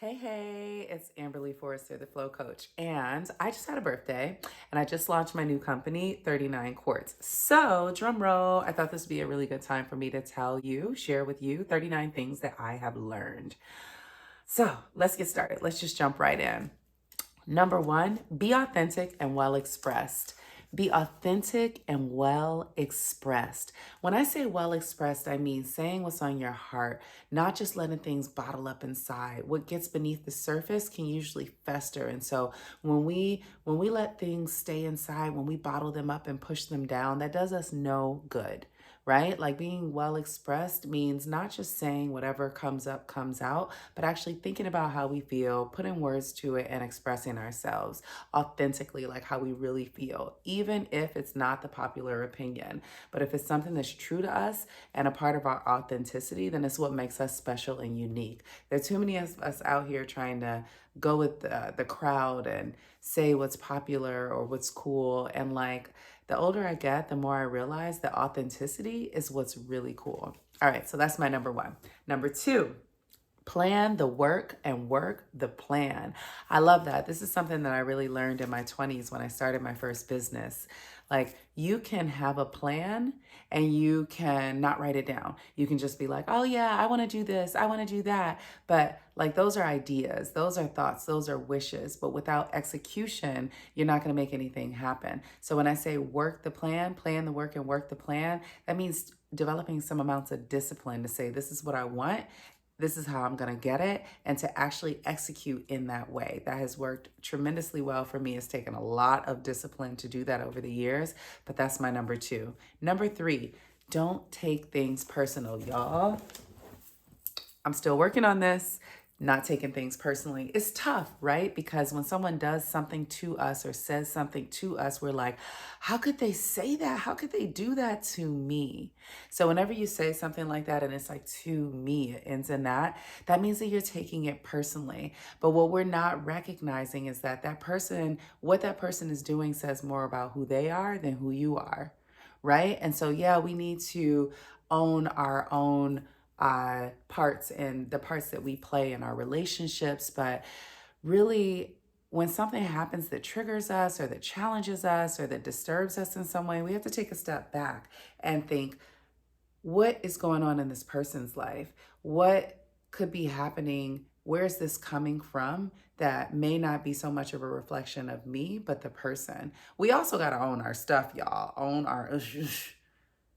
Hey, it's Amberly Forrester, the Flow Coach. And I just had a birthday and I just launched my new company, 39 Quartz. So, drum roll, I thought this would be a really good time for me to share with you 39 things that I have learned. So, let's get started. Let's just jump right in. Number one, be authentic and well expressed. Be authentic and well expressed. When I say well expressed, I mean saying what's on your heart, not just letting things bottle up inside. What gets beneath the surface can usually fester. And so when we let things stay inside, when we bottle them up and push them down, that does us no good. Right? Like being well expressed means not just saying whatever comes up comes out, but actually thinking about how we feel, putting words to it, and expressing ourselves authentically, like how we really feel, even if it's not the popular opinion. But if it's something that's true to us and a part of our authenticity, then it's what makes us special and unique. There are too many of us out here trying to go with the crowd and say what's popular or what's cool. And like the older I get, the more I realize that authenticity is what's really cool. All right, so that's my number one. Number two, plan the work and work the plan. I love that. This is something that I really learned in my 20s when I started my first business. Like, you can have a plan and you can not write it down. You can just be like, oh, yeah, I want to do this, I want to do that. But like, those are ideas, those are thoughts, those are wishes. But without execution, you're not going to make anything happen. So when I say work the plan the work and work the plan, that means developing some amounts of discipline to say, this is what I want. This is how I'm going to get it, and to actually execute in that way. That has worked tremendously well for me. It's taken a lot of discipline to do that over the years, but that's my number two. Number three, don't take things personal, y'all. I'm still working on this, not taking things personally. It's tough, right? Because when someone does something to us or says something to us, we're like, how could they say that? How could they do that to me? So whenever you say something like that and it's like to me, it ends in that means that you're taking it personally. But what we're not recognizing is that what that person is doing says more about who they are than who you are, right? And so, yeah, we need to own our own parts and the parts that we play in our relationships. But really, when something happens that triggers us or that challenges us or that disturbs us in some way, we have to take a step back and think, what is going on in this person's life? What could be happening? Where's this coming from that may not be so much of a reflection of me, but the person? We also got to own our stuff, y'all. Own our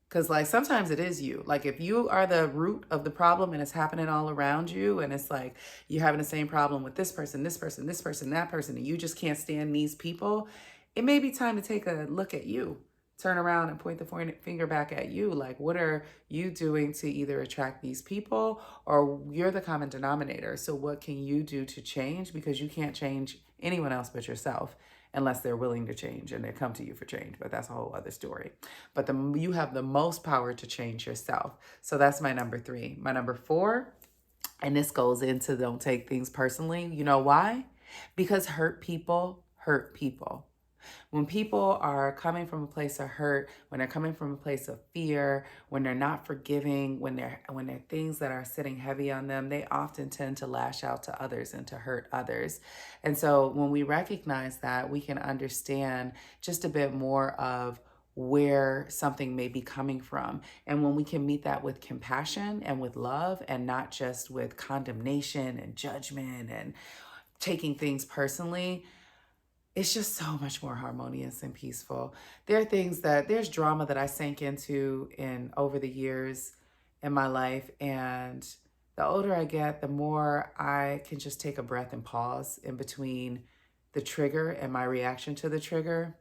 because, like, sometimes it is you. Like, if you are the root of the problem and it's happening all around you, and it's like you're having the same problem with this person, this person, this person, that person, and you just can't stand these people, it may be time to take a look at you. Turn around and point the finger back at you. Like, what are you doing to either attract these people, or you're the common denominator? So, what can you do to change? Because you can't change anyone else but yourself unless they're willing to change and they come to you for change. But that's a whole other story. But you have the most power to change yourself. So that's my number three. My number four, and this goes into don't take things personally. You know why? Because hurt people hurt people. When people are coming from a place of hurt, when they're coming from a place of fear, when they're not forgiving, when they're things that are sitting heavy on them, they often tend to lash out to others and to hurt others. And so when we recognize that, we can understand just a bit more of where something may be coming from. And when we can meet that with compassion and with love and not just with condemnation and judgment and taking things personally, it's just so much more harmonious and peaceful. There's drama that I sank into in over the years in my life. And the older I get, the more I can just take a breath and pause in between the trigger and my reaction to the trigger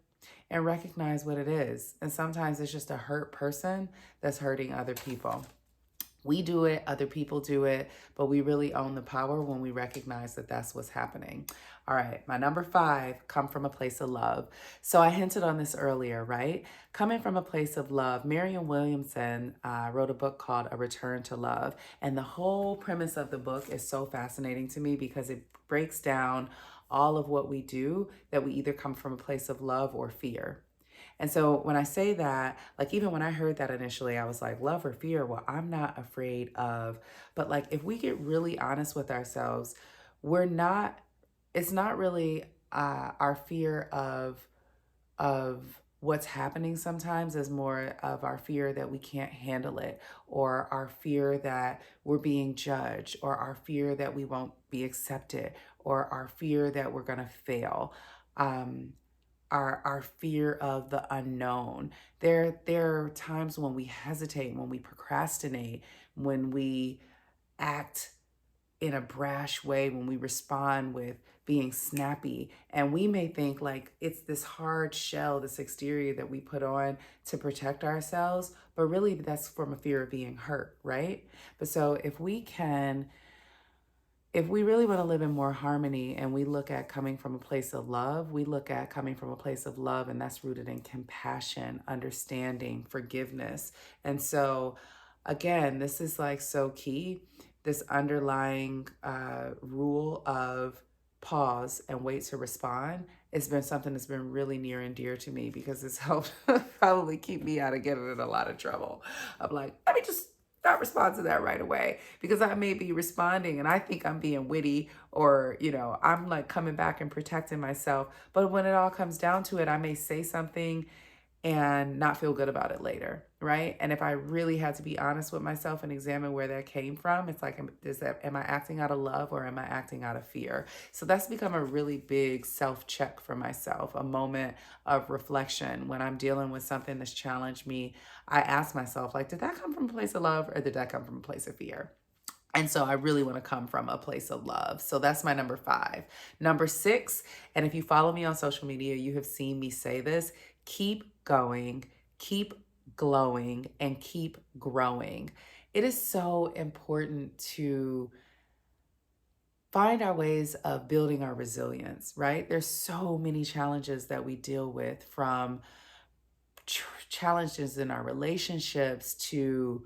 and recognize what it is. And sometimes it's just a hurt person that's hurting other people. We do it, other people do it, but we really own the power when we recognize that that's what's happening. All right, my number five, come from a place of love. So I hinted on this earlier, right? Coming from a place of love. Marianne Williamson wrote a book called A Return to Love. And the whole premise of the book is so fascinating to me because it breaks down all of what we do, that we either come from a place of love or fear. And so when I say that, like, even when I heard that initially, I was like, love or fear? Well, I'm not afraid of. But like, if we get really honest with ourselves, we're not, it's not really our fear of what's happening sometimes is more of our fear that we can't handle it, or our fear that we're being judged, or our fear that we won't be accepted, or our fear that we're going to fail. Um, our fear of the unknown. There are times when we hesitate, when we procrastinate, when we act in a brash way, when we respond with being snappy. And we may think like it's this hard shell, this exterior that we put on to protect ourselves, but really that's from a fear of being hurt, right? But so if we really want to live in more harmony and we look at coming from a place of love, we look at coming from a place of love, and that's rooted in compassion, understanding, forgiveness. And so, again, this is like so key, this underlying rule of pause and wait to respond. It's been something that's been really near and dear to me because it's helped probably keep me out of getting in a lot of trouble. I'm like, let me just not respond to that right away, because I may be responding and I think I'm being witty, or, I'm like coming back and protecting myself. But when it all comes down to it, I may say something and not feel good about it later, right? And if I really had to be honest with myself and examine where that came from, it's like, am I acting out of love or am I acting out of fear? So that's become a really big self-check for myself, a moment of reflection when I'm dealing with something that's challenged me. I ask myself, like, did that come from a place of love or did that come from a place of fear? And so I really want to come from a place of love. So that's my number 5. Number 6, and if you follow me on social media, you have seen me say this: keep going, keep glowing, and keep growing. It is so important to find our ways of building our resilience, right? There's so many challenges that we deal with, from challenges in our relationships to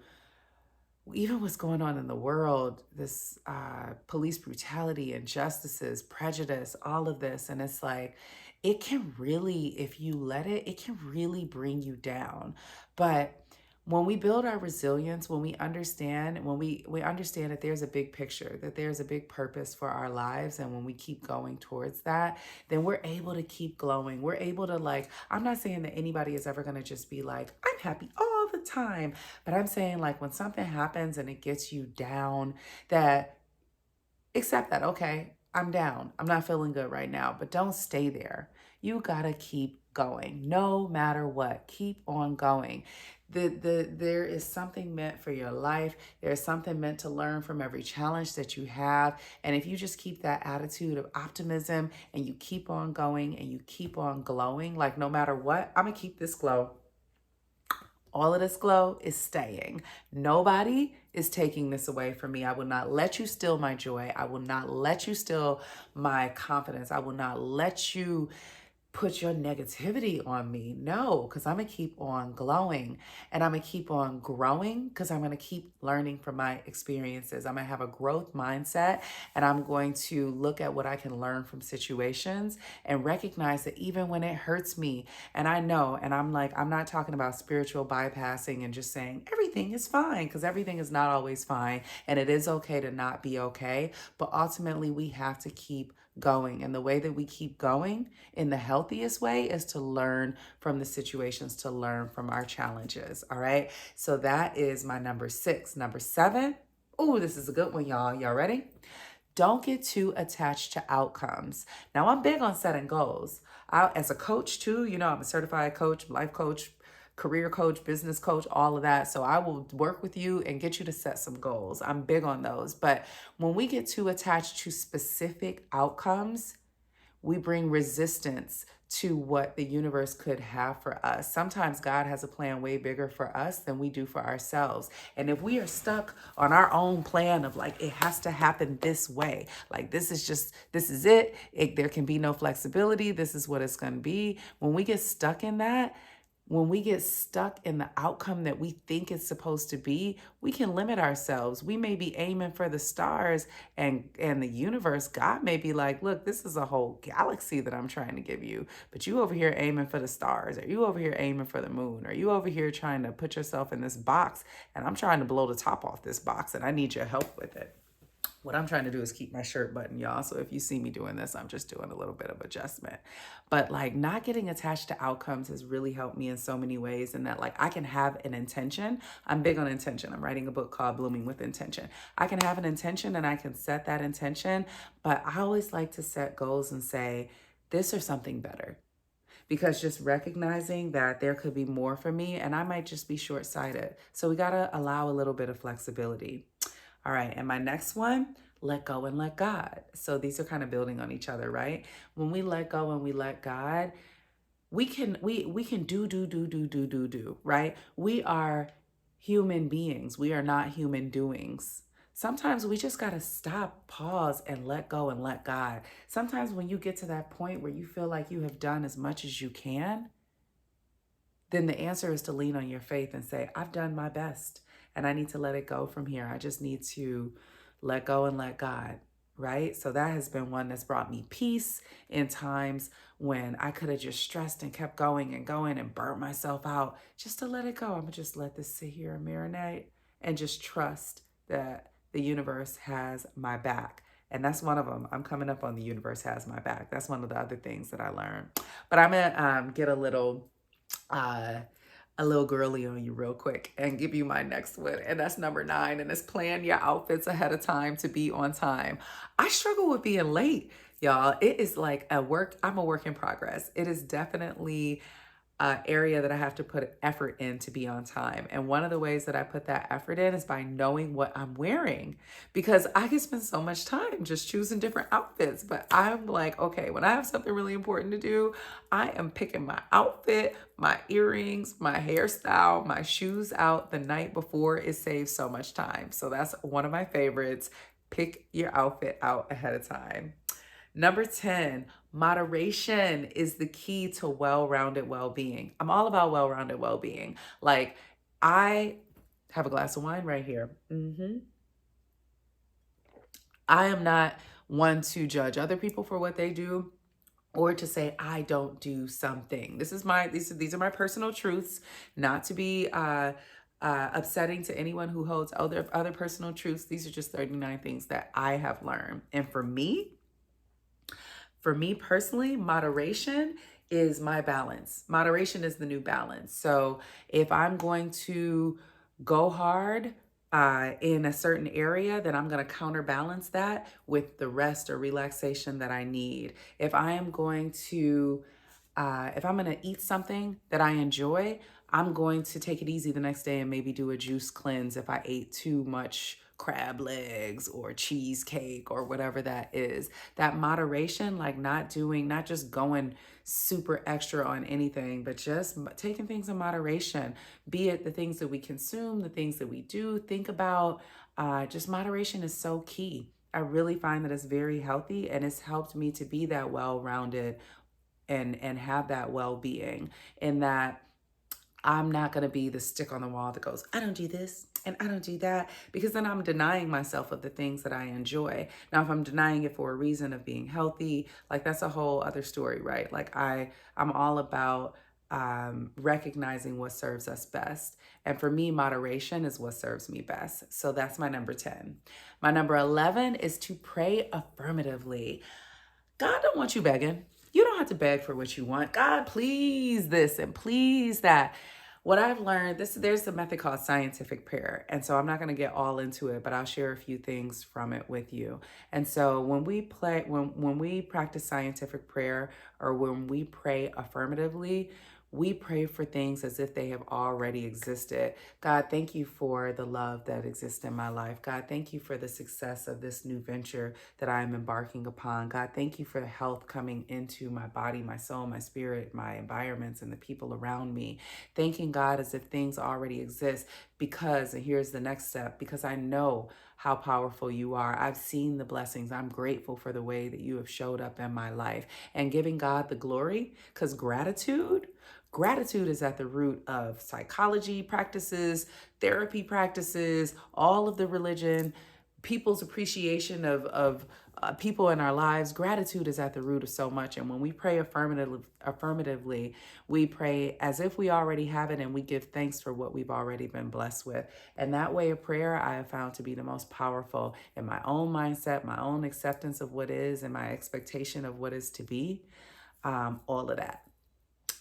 even what's going on in the world, this police brutality, injustices, prejudice, all of this. And it's like, it can really, if you let it, it can really bring you down. But when we build our resilience, when we understand, we understand that there's a big picture, that there's a big purpose for our lives, and when we keep going towards that, then we're able to keep glowing. We're able to, like, I'm not saying that anybody is ever going to just be like, I'm happy all the time, but I'm saying, like, when something happens and it gets you down, that accept that, okay, I'm down. I'm not feeling good right now, but don't stay there. You gotta keep going no matter what. Keep on going. There is something meant for your life. There's something meant to learn from every challenge that you have. And if you just keep that attitude of optimism and you keep on going and you keep on glowing, like, no matter what, I'm gonna keep this glow. All of this glow is staying. Nobody is taking this away from me. I will not let you steal my joy. I will not let you steal my confidence. I will not let you put your negativity on me. No, because I'm going to keep on glowing, and I'm going to keep on growing, because I'm going to keep learning from my experiences. I'm going to have a growth mindset, and I'm going to look at what I can learn from situations and recognize that even when it hurts me, and I know, and I'm like, I'm not talking about spiritual bypassing and just saying everything is fine, because everything is not always fine, and it is okay to not be okay. But ultimately, we have to keep going. And the way that we keep going in the healthiest way is to learn from the situations, to learn from our challenges. All right. So that is my number 6. Number 7. Oh, this is a good one, y'all. Y'all ready? Don't get too attached to outcomes. Now, I'm big on setting goals. As a coach too, I'm a certified coach, life coach, career coach, business coach, all of that. So I will work with you and get you to set some goals. I'm big on those. But when we get too attached to specific outcomes, we bring resistance to what the universe could have for us. Sometimes God has a plan way bigger for us than we do for ourselves. And if we are stuck on our own plan of, like, it has to happen this way, like, this is it, there can be no flexibility, this is what it's going to be. When we get stuck in that, when we get stuck in the outcome that we think it's supposed to be, we can limit ourselves. We may be aiming for the stars, and the universe, God may be like, look, this is a whole galaxy that I'm trying to give you, but you over here aiming for the stars, or you over here aiming for the moon, or you over here trying to put yourself in this box, and I'm trying to blow the top off this box, and I need your help with it. What I'm trying to do is keep my shirt buttoned, y'all. So if you see me doing this, I'm just doing a little bit of adjustment. But like not getting attached to outcomes has really helped me in so many ways. And that like I can have an intention. I'm big on intention. I'm writing a book called Blooming with Intention. I can have an intention and I can set that intention. But I always like to set goals and say, this or something better. Because just recognizing that there could be more for me and I might just be short sighted. So we got to allow a little bit of flexibility. All right, and my next one, let go and let God. So these are kind of building on each other, right? When we let go and we let God, we can do, right? We are human beings. We are not human doings. Sometimes we just got to stop, pause, and let go and let God. Sometimes when you get to that point where you feel like you have done as much as you can, then the answer is to lean on your faith and say, I've done my best and I need to let it go from here. I just need to let go and let God, right? So that has been one that's brought me peace in times when I could have just stressed and kept going and burnt myself out. Just to let it go. I'm gonna just let this sit here and marinate and just trust that the universe has my back. And that's one of them. I'm coming up on the universe has my back. That's one of the other things that I learned. But I'm gonna get uh, a little girly on you real quick and give you my next one. And that's number 9. And it's plan your outfits ahead of time to be on time. I struggle with being late, y'all. It is like I'm a work in progress. It is definitely area that I have to put effort in to be on time. And one of the ways that I put that effort in is by knowing what I'm wearing, because I can spend so much time just choosing different outfits. But I'm like, okay, when I have something really important to do, I am picking my outfit, my earrings, my hairstyle, my shoes out the night before. It saves so much time. So that's one of my favorites. Pick your outfit out ahead of time. Number 10, moderation is the key to well-rounded well-being. I'm all about well-rounded well-being. Like, I have a glass of wine right here. I am not one to judge other people for what they do or to say I don't do something. These are my personal truths, not to be upsetting to anyone who holds other personal truths. These are just 39 things that I have learned. And for me personally, moderation is my balance. Moderation is the new balance. So if I'm going to go hard in a certain area, then I'm going to counterbalance that with the rest or relaxation that I need. If I'm going to eat something that I enjoy, I'm going to take it easy the next day and maybe do a juice cleanse if I ate too much crab legs or cheesecake or whatever that is. That moderation, like not just going super extra on anything, but just taking things in moderation, be it the things that we consume, the things that we do, think about. Just moderation is so key. I really find that it's very healthy and it's helped me to be that well-rounded and have that well-being, in that I'm not going to be the stick on the wall that goes, I don't do this and I don't do that, because then I'm denying myself of the things that I enjoy. Now, if I'm denying it for a reason of being healthy, like that's a whole other story, right? Like I'm all about recognizing what serves us best. And for me, moderation is what serves me best. So that's my number 10. My number 11 is to pray affirmatively. God don't want you begging. You don't have to beg for what you want. God, please this and please that. What I've learned, there's a method called scientific prayer. And so I'm not going to get all into it, but I'll share a few things from it with you. And so when we practice scientific prayer, or when we pray affirmatively, we pray for things as if they have already existed. God, thank you for the love that exists in my life. God, thank you for the success of this new venture that I am embarking upon. God, thank you for the health coming into my body, my soul, my spirit, my environments, and the people around me. Thanking God as if things already exist, because, and here's the next step, because I know how powerful you are. I've seen the blessings. I'm grateful for the way that you have showed up in my life, and giving God the glory, because Gratitude is at the root of psychology practices, therapy practices, all of the religion. people's appreciation of people in our lives. Gratitude is at the root of so much. And when we pray affirmatively, we pray as if we already have it, and we give thanks for what we've already been blessed with. And that way of prayer I have found to be the most powerful in my own mindset, my own acceptance of what is, and my expectation of what is to be, all of that.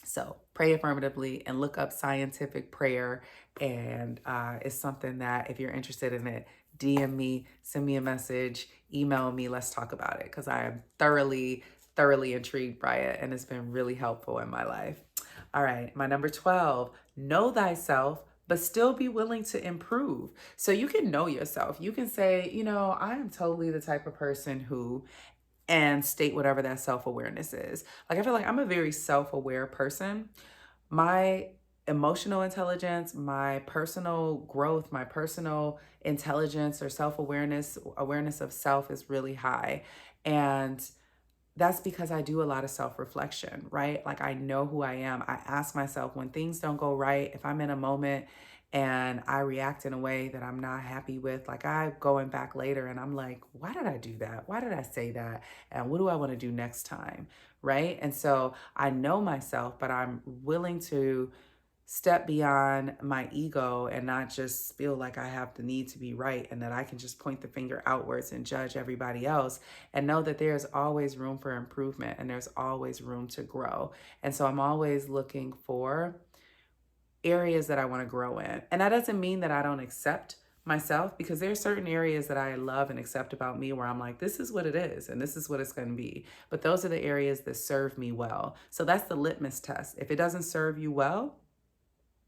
So pray affirmatively and look up scientific prayer. And it's something that if you're interested in it, DM me, send me a message, email me, let's talk about it, because I am thoroughly intrigued by it, and it's been really helpful in my life. All right, my number 12, know thyself, but still be willing to improve. So you can know yourself. You can say, I am totally the type of person who, and state whatever that self-awareness is. Like, I feel like I'm a very self-aware person. My emotional intelligence, my personal growth, my personal intelligence or self-awareness, awareness of self is really high. And that's because I do a lot of self-reflection, right? Like, I know who I am. I ask myself when things don't go right, if I'm in a moment and I react in a way that I'm not happy with, like, I going back later and I'm like, why did I do that? Why did I say that? And what do I want to do next time? Right? And so I know myself, but I'm willing to step beyond my ego and not just feel like I have the need to be right and that I can just point the finger outwards and judge everybody else, and know that there's always room for improvement and there's always room to grow. And so I'm always looking for areas that I want to grow in. And that doesn't mean that I don't accept myself, because there are certain areas that I love and accept about me where I'm like, this is what it is and this is what it's going to be. But those are the areas that serve me well. So that's the litmus test. If it doesn't serve you well,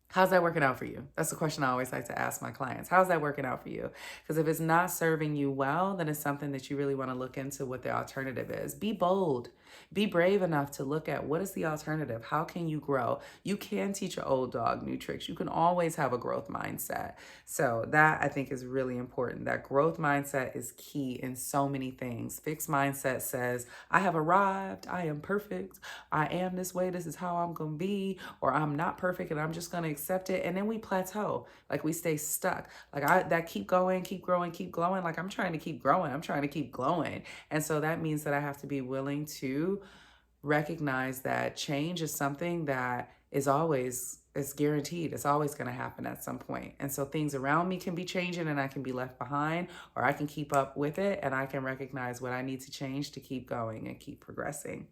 how's that working out for you? That's the question I always like to ask my clients. How's that working out for you? Because if it's not serving you well, then it's something that you really want to look into what the alternative is. Be bold. Be brave enough to look at what is the alternative? How can you grow? You can teach an old dog new tricks. You can always have a growth mindset. So that, I think, is really important. That growth mindset is key in so many things. Fixed mindset says, I have arrived. I am perfect. I am this way. This is how I'm going to be. Or I'm not perfect and I'm just going to accept it. And then we plateau. Like, we stay stuck. Like, that keep going, keep growing, keep glowing. Like, I'm trying to keep growing. I'm trying to keep glowing. And so that means that I have to be willing to recognize that change is something that is guaranteed. It's always going to happen at some point. And so things around me can be changing and I can be left behind, or I can keep up with it and I can recognize what I need to change to keep going and keep progressing.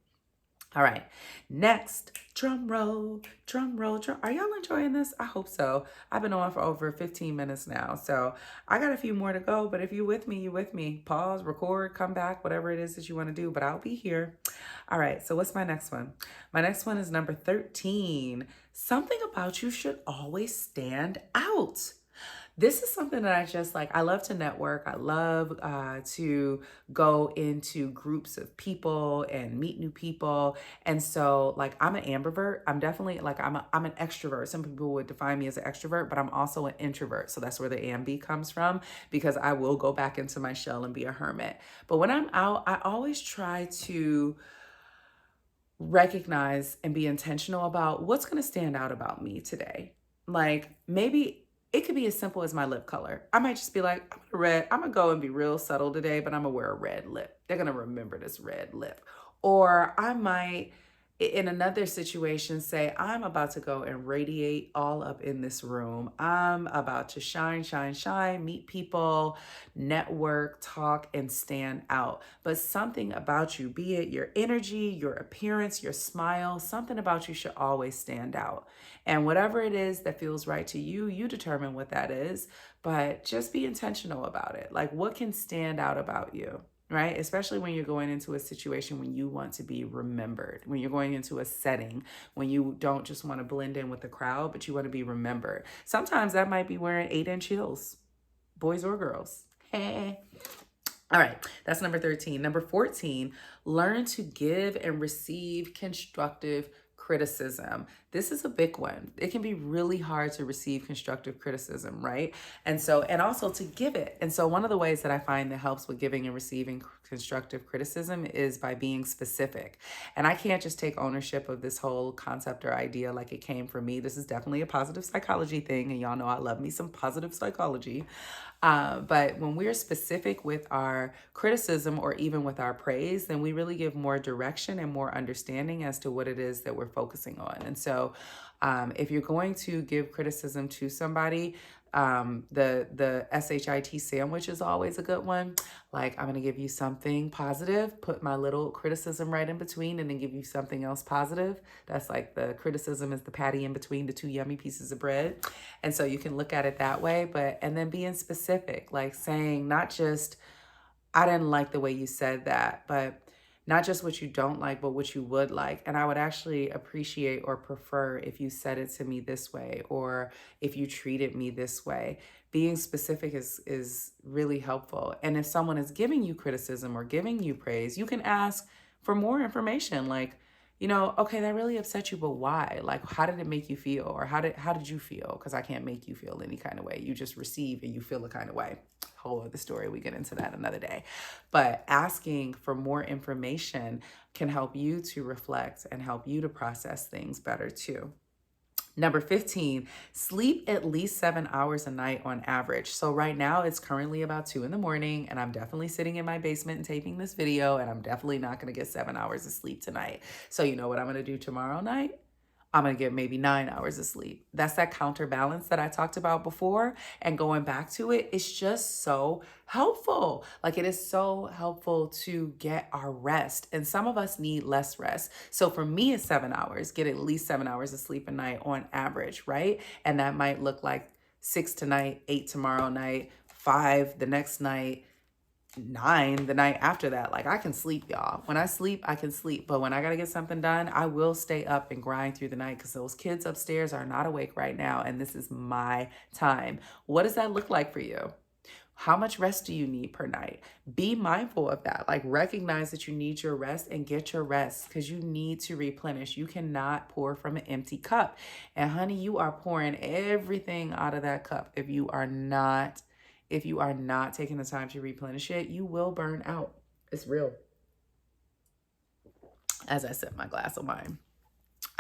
All right, next, drum roll, drum roll, drum. Are y'all enjoying this? I hope so. I've been on for over 15 minutes now, so I got a few more to go, but if you're with me, you're with me. Pause, record, come back, whatever it is that you want to do, but I'll be here. All right, so what's my next one? My next one is number 13. Something about you should always stand out. This is something that I just like. I love to network. I love to go into groups of people and meet new people. And so, like, I'm an ambivert. I'm definitely like, I'm an extrovert. Some people would define me as an extrovert, but I'm also an introvert. So that's where the ambi comes from, because I will go back into my shell and be a hermit. But when I'm out, I always try to recognize and be intentional about what's going to stand out about me today. Like, maybe it could be as simple as my lip color. I might just be like, I'm gonna go and be real subtle today, but I'm gonna wear a red lip. They're gonna remember this red lip. Or I might, in another situation, say, I'm about to go and radiate all up in this room. I'm about to shine, shine, shine, meet people, network, talk, and stand out. But something about you, be it your energy, your appearance, your smile, something about you should always stand out. And whatever it is that feels right to you, you determine what that is. But just be intentional about it. Like, what can stand out about you? Right? Especially when you're going into a situation when you want to be remembered, when you're going into a setting, when you don't just want to blend in with the crowd, but you want to be remembered. Sometimes that might be wearing 8-inch heels, boys or girls. Hey. All right, that's number 13. Number 14, learn to give and receive constructive criticism. This is a big one. It can be really hard to receive constructive criticism, right? And also to give it. And so one of the ways that I find that helps with giving and receiving constructive criticism is by being specific. And I can't just take ownership of this whole concept or idea like it came from me. This is definitely a positive psychology thing. And y'all know I love me some positive psychology. But when we're specific with our criticism or even with our praise, then we really give more direction and more understanding as to what it is that we're focusing on. And so if you're going to give criticism to somebody, the SHIT sandwich is always a good one. Like, I'm going to give you something positive, put my little criticism right in between, and then give you something else positive. That's like the criticism is the patty in between the two yummy pieces of bread. And so you can look at it that way, and then being specific, like saying not just, I didn't like the way you said that, but not just what you don't like, but what you would like. And I would actually appreciate or prefer if you said it to me this way, or if you treated me this way. Being specific is really helpful. And if someone is giving you criticism or giving you praise, you can ask for more information. Like, okay, that really upset you, but why? Like, how did it make you feel? Or how did you feel? Because I can't make you feel any kind of way. You just receive and you feel a kind of way. Whole other story. We get into that another day. But asking for more information can help you to reflect and help you to process things better too. Number 15, sleep at least 7 hours a night on average. So right now it's currently about 2 a.m. and I'm definitely sitting in my basement and taping this video, and I'm definitely not going to get 7 hours of sleep tonight. So you know what I'm going to do tomorrow night? I'm going to get maybe 9 hours of sleep. That's that counterbalance that I talked about before. And going back to it, it's just so helpful. Like, it is so helpful to get our rest. And some of us need less rest. So for me, it's 7 hours, get at least 7 hours of sleep a night on average, right? And that might look like 6 tonight, 8 tomorrow night, 5 the next night, 9 the night after that. Like, I can sleep, y'all. When I sleep, I can sleep. But when I got to get something done, I will stay up and grind through the night because those kids upstairs are not awake right now. And this is my time. What does that look like for you? How much rest do you need per night? Be mindful of that. Like, recognize that you need your rest and get your rest because you need to replenish. You cannot pour from an empty cup. And honey, you are pouring everything out of that cup. If you are not taking the time to replenish it, you will burn out. It's real. As I sip my glass of wine.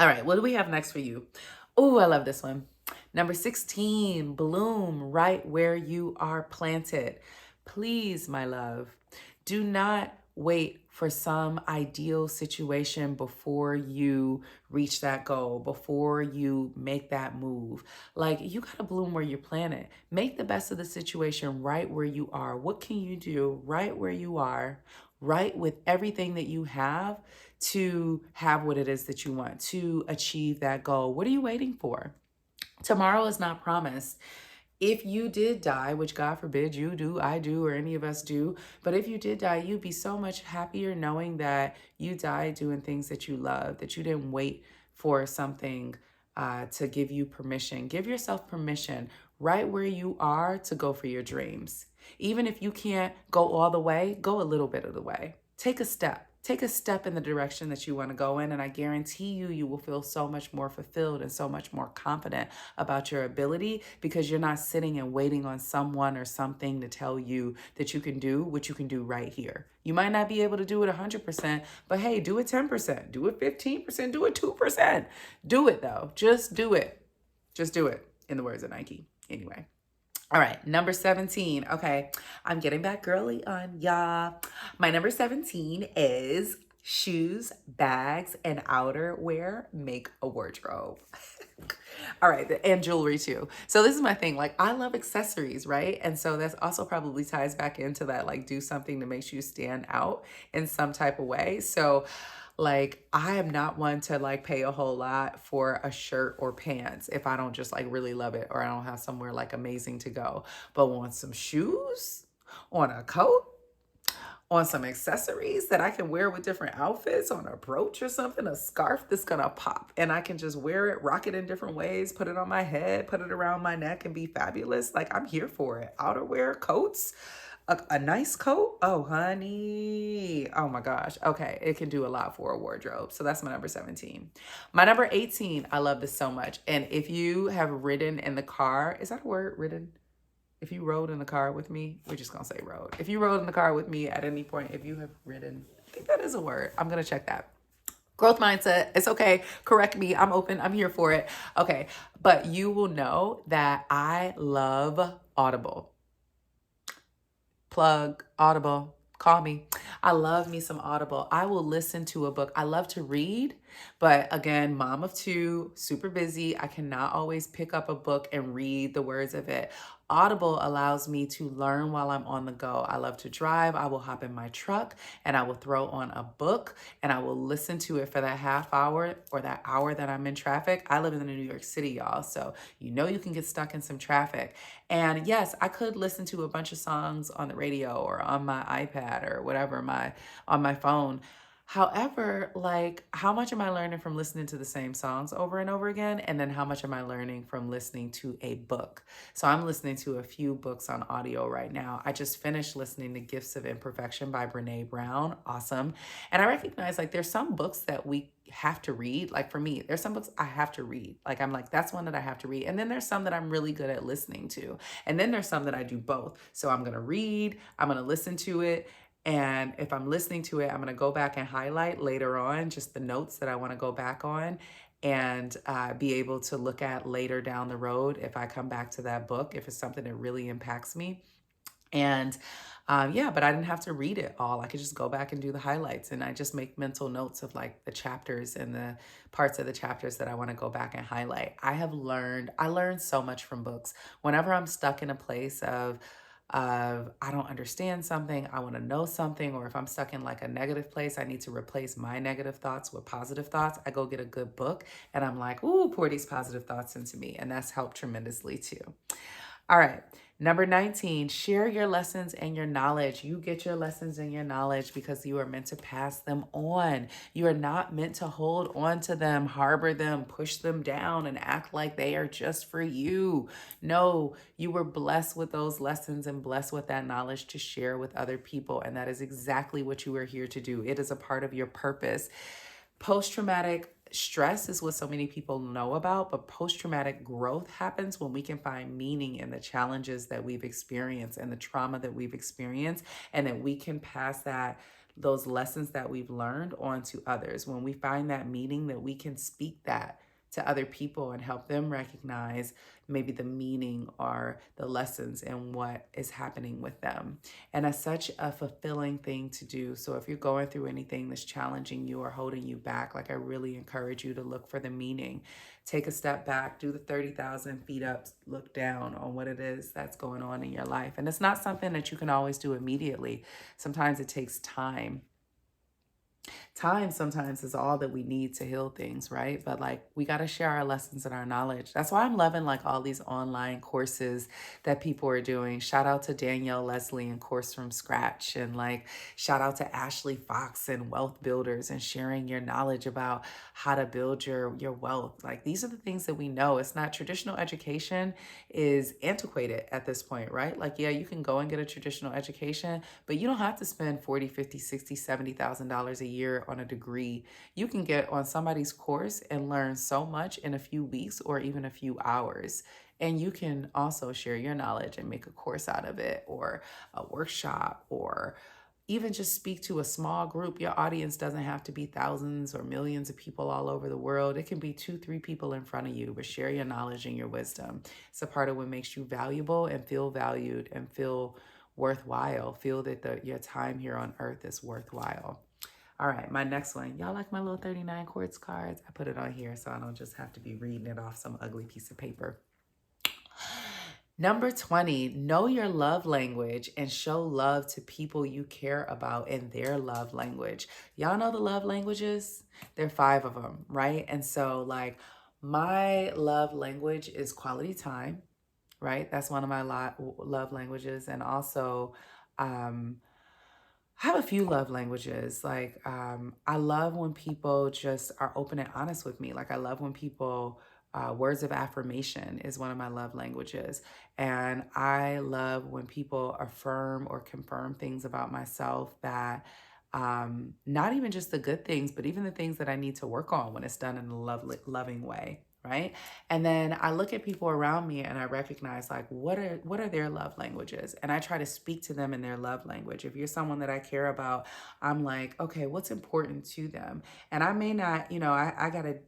All right, what do we have next for you? Oh, I love this one. Number 16, bloom right where you are planted. Please, my love, do not wait for some ideal situation before you reach that goal, before you make that move. Like, you gotta bloom where you're planted. Make the best of the situation right where you are. What can you do right where you are, right with everything that you have to have what it is that you want, to achieve that goal? What are you waiting for? Tomorrow is not promised. If you did die, which God forbid you do, I do, or any of us do, but if you did die, you'd be so much happier knowing that you died doing things that you love, that you didn't wait for something to give you permission. Give yourself permission right where you are to go for your dreams. Even if you can't go all the way, go a little bit of the way. Take a step. Take a step in the direction that you want to go in, and I guarantee you will feel so much more fulfilled and so much more confident about your ability because you're not sitting and waiting on someone or something to tell you that you can do what you can do right here. You might not be able to do it 100%, but hey, do it 10%, do it 15%, do it 2%. Do it though. Just do it. Just do it, in the words of Nike. Anyway. All right, number 17. Okay, I'm getting back girly on y'all. My number 17 is shoes, bags, and outerwear make a wardrobe. All right, and jewelry too. So this is my thing. Like, I love accessories, right? And so that's also probably ties back into that, like, do something that makes you stand out in some type of way. So like, I am not one to like pay a whole lot for a shirt or pants if I don't just like really love it or I don't have somewhere like amazing to go. But on some shoes, on a coat, on some accessories that I can wear with different outfits, on a brooch or something, a scarf that's gonna pop and I can just wear it, rock it in different ways, put it on my head, put it around my neck and be fabulous. Like, I'm here for it. Outerwear, coats, A nice coat? Oh, honey. Oh my gosh. Okay. It can do a lot for a wardrobe. So that's my number 17. My number 18, I love this so much. And if you have ridden in the car, is that a word, ridden? If you rode in the car with me, we're just going to say rode. If you rode in the car with me at any point, if you have ridden, I think that is a word. I'm going to check that. Growth mindset. It's okay. Correct me. I'm open. I'm here for it. Okay. But you will know that I love Audible. Plug, Audible, call me. I love me some Audible. I will listen to a book. I love to read, but again, mom of two, super busy. I cannot always pick up a book and read the words of it. Audible allows me to learn while I'm on the go. I love to drive. I will hop in my truck and I will throw on a book and I will listen to it for that half hour or that hour that I'm in traffic. I live in New York City, y'all. So you know you can get stuck in some traffic. And yes, I could listen to a bunch of songs on the radio or on my iPad or whatever, on my phone. However, like, how much am I learning from listening to the same songs over and over again? And then how much am I learning from listening to a book? So I'm listening to a few books on audio right now. I just finished listening to Gifts of Imperfection by Brene Brown. Awesome. And I recognize like there's some books that we have to read. Like for me, there's some books I have to read. Like I'm like, that's one that I have to read. And then there's some that I'm really good at listening to. And then there's some that I do both. So I'm going to read, I'm going to listen to it. And if I'm listening to it, I'm going to go back and highlight later on just the notes that I want to go back on and be able to look at later down the road if I come back to that book, if it's something that really impacts me. And yeah, but I didn't have to read it all. I could just go back and do the highlights. And I just make mental notes of like the chapters and the parts of the chapters that I want to go back and highlight. I learned so much from books. Whenever I'm stuck in a place of I don't understand something, I want to know something, or if I'm stuck in like a negative place, I need to replace my negative thoughts with positive thoughts. I go get a good book and I'm like, ooh, pour these positive thoughts into me. And that's helped tremendously too. All right. Number 19, share your lessons and your knowledge. You get your lessons and your knowledge because you are meant to pass them on. You are not meant to hold on to them, harbor them, push them down, and act like they are just for you. No, you were blessed with those lessons and blessed with that knowledge to share with other people. And that is exactly what you are here to do. It is a part of your purpose. Post-traumatic stress is what so many people know about, but post-traumatic growth happens when we can find meaning in the challenges that we've experienced and the trauma that we've experienced, and that we can pass those lessons that we've learned on to others. When we find that meaning, that we can speak that to other people and help them recognize maybe the meaning or the lessons and what is happening with them. And that's such a fulfilling thing to do. So if you're going through anything that's challenging you or holding you back, like I really encourage you to look for the meaning. Take a step back, do the 30,000 feet up, look down on what it is that's going on in your life. And it's not something that you can always do immediately. Sometimes it takes time. Time sometimes is all that we need to heal things, right? But like we got to share our lessons and our knowledge. That's why I'm loving like all these online courses that people are doing. Shout out to Danielle Leslie and Course from Scratch, and like shout out to Ashley Fox and Wealth Builders and sharing your knowledge about how to build your wealth. Like these are the things that we know. It's not traditional education is antiquated at this point, right? Like yeah, you can go and get a traditional education, but you don't have to spend 40, 50, 60, $70,000 a year on a degree. You can get on somebody's course and learn so much in a few weeks or even a few hours. And you can also share your knowledge and make a course out of it, or a workshop, or even just speak to a small group. Your audience doesn't have to be thousands or millions of people all over the world. It can be 2-3 people in front of you, but share your knowledge and your wisdom. It's a part of what makes you valuable and feel valued and feel worthwhile. Feel that your time here on earth is worthwhile. All right, my next one. Y'all like my little 39 quartz cards? I put it on here so I don't just have to be reading it off some ugly piece of paper. Number 20, know your love language and show love to people you care about in their love language. Y'all know the love languages? There are 5 of them, right? And so like my love language is quality time, right? That's one of my love languages. And also, I have a few love languages. Like, I love when people just are open and honest with me. Like, I love when people Words of affirmation is one of my love languages. And I love when people affirm or confirm things about myself that not even just the good things, but even the things that I need to work on when it's done in a loving way. Right. And then I look at people around me and I recognize like, what are their love languages? And I try to speak to them in their love language. If you're someone that I care about, I'm like, okay, what's important to them? And I may not, I got to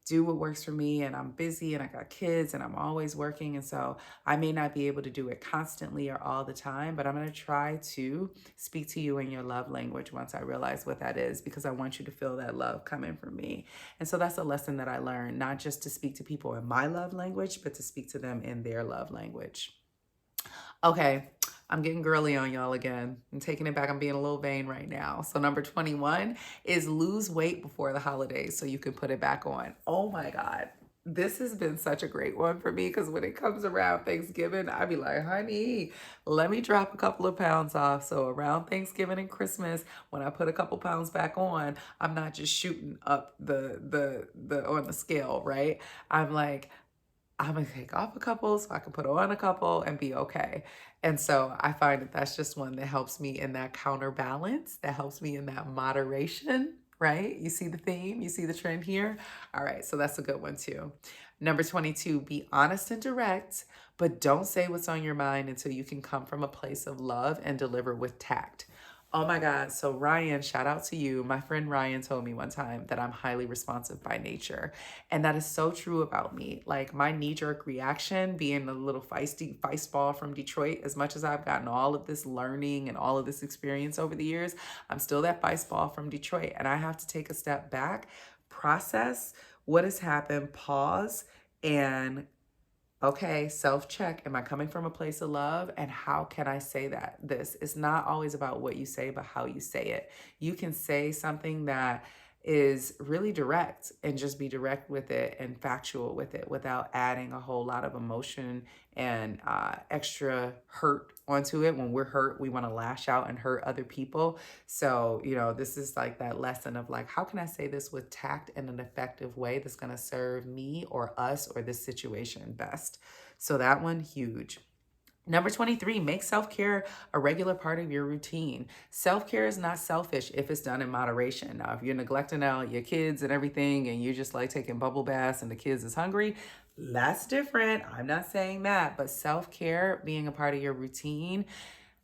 do what works for me, and I'm busy and I got kids and I'm always working. And so I may not be able to do it constantly or all the time, but I'm going to try to speak to you in your love language once I realize what that is, because I want you to feel that love coming from me. And so that's a lesson that I learned, not just to speak to people in my love language, but to speak to them in their love language. Okay, I'm getting girly on y'all again. I'm taking it back. I'm being a little vain right now. So number 21 is lose weight before the holidays so you can put it back on. Oh my God. This has been such a great one for me, because when it comes around Thanksgiving, I be like, honey, let me drop a couple of pounds off. So around Thanksgiving and Christmas, when I put a couple pounds back on, I'm not just shooting up the on the scale, right? I'm like, I'm gonna take off a couple so I can put on a couple and be okay. And so I find that that's just one that helps me in that counterbalance, that helps me in that moderation, right? You see the theme, you see the trend here? All right, so that's a good one too. Number 22, be honest and direct, but don't say what's on your mind until you can come from a place of love and deliver with tact. Oh my God. So Ryan, shout out to you. My friend Ryan told me one time that I'm highly responsive by nature. And that is so true about me. Like my knee-jerk reaction, being a little feisty feist ball from Detroit, as much as I've gotten all of this learning and all of this experience over the years, I'm still that feist ball from Detroit. And I have to take a step back, process what has happened, pause, and okay, self-check. Am I coming from a place of love? And how can I say that? This is not always about what you say, but how you say it. You can say something that is really direct and just be direct with it and factual with it without adding a whole lot of emotion and extra hurt onto it. When we're hurt, we want to lash out and hurt other people. So, this is like that lesson of like, how can I say this with tact and an effective way that's going to serve me or us or this situation best? So that one, huge. Number 23, make self-care a regular part of your routine. Self-care is not selfish if it's done in moderation. Now, if you're neglecting out your kids and everything and you're just like taking bubble baths and the kids is hungry, that's different. I'm not saying that, but self-care being a part of your routine,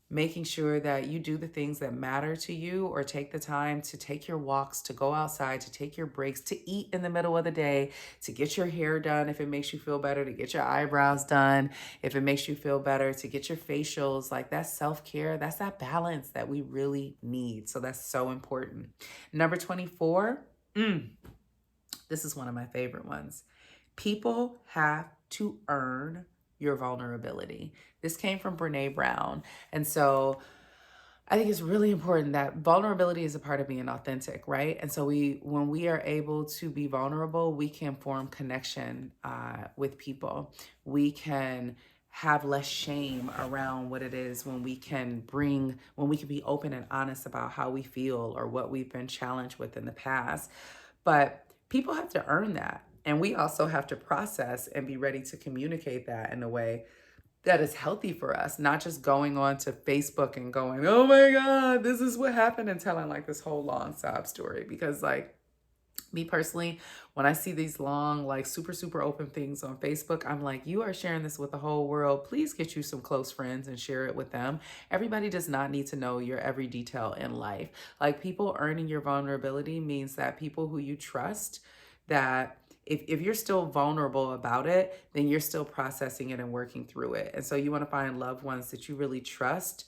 making sure that you do the things that matter to you, or take the time to take your walks, to go outside, to take your breaks, to eat in the middle of the day, to get your hair done if it makes you feel better, to get your eyebrows done if it makes you feel better, to get your facials. Like that's self-care. That's that balance that we really need. So that's so important. Number 24, this is one of my favorite ones. People have to earn your vulnerability. This came from Brene Brown. And so I think it's really important that vulnerability is a part of being authentic, right? And so when we are able to be vulnerable, we can form connection with people. We can have less shame around what it is when we can be open and honest about how we feel or what we've been challenged with in the past. But people have to earn that. And we also have to process and be ready to communicate that in a way that is healthy for us, not just going on to Facebook and going, oh my God, this is what happened, and telling like this whole long sob story. Because like me personally, when I see these long, like super, super open things on Facebook, I'm like, you are sharing this with the whole world. Please get you some close friends and share it with them. Everybody does not need to know your every detail in life. Like people earning your vulnerability means that people who you trust, that if you're still vulnerable about it, then you're still processing it and working through it. And so you want to find loved ones that you really trust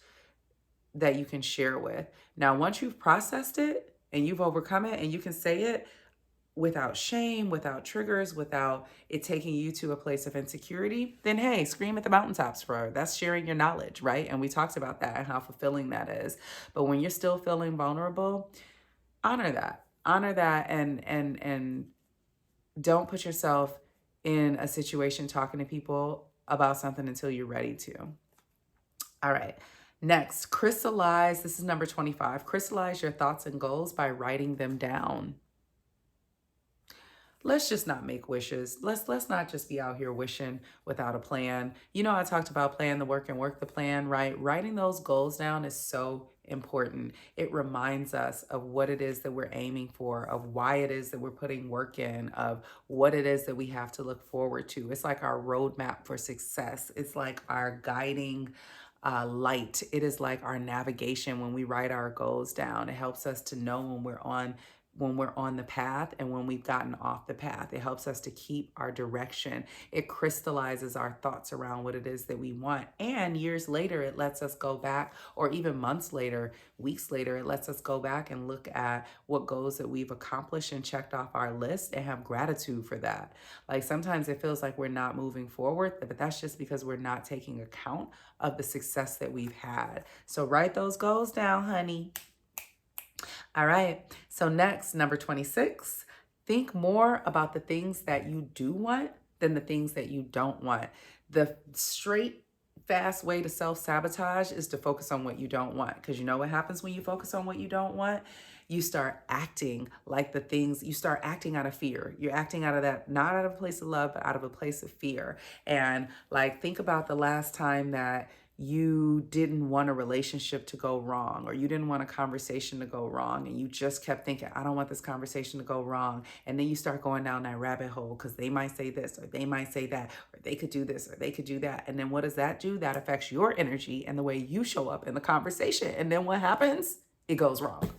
that you can share with. Now, once you've processed it and you've overcome it and you can say it without shame, without triggers, without it taking you to a place of insecurity, then hey, scream at the mountaintops for her. That's sharing your knowledge, right? And we talked about that and how fulfilling that is. But when you're still feeling vulnerable, honor that. Honor that and don't put yourself in a situation talking to people about something until you're ready to. All right. Next, crystallize. This is number 25. Crystallize your thoughts and goals by writing them down. let's just not make wishes. Let's not just be out here wishing without a plan. I talked about plan the work and work the plan, right? Writing those goals down is so important. It reminds us of what it is that we're aiming for, of why it is that we're putting work in, of what it is that we have to look forward to. It's like our roadmap for success. It's like our guiding light. It is like our navigation when we write our goals down. It helps us to know when we're on the path and when we've gotten off the path. It helps us to keep our direction. It crystallizes our thoughts around what it is that we want. And years later, it lets us go back, or even months later, weeks later, it lets us go back and look at what goals that we've accomplished and checked off our list and have gratitude for that. Like sometimes it feels like we're not moving forward, but that's just because we're not taking account of the success that we've had. So write those goals down, honey. All right. So next, number 26, think more about the things that you do want than the things that you don't want. The straight, fast way to self-sabotage is to focus on what you don't want. Because you know what happens when you focus on what you don't want? You start acting like the things, you start acting out of fear. You're acting out of that, not out of a place of love, but out of a place of fear. And like, think about the last time that you didn't want a relationship to go wrong, or you didn't want a conversation to go wrong, and you just kept thinking, I don't want this conversation to go wrong. And then you start going down that rabbit hole because they might say this, or they might say that, or they could do this, or they could do that. And then what does that do? That affects your energy and the way you show up in the conversation. And then what happens? It goes wrong.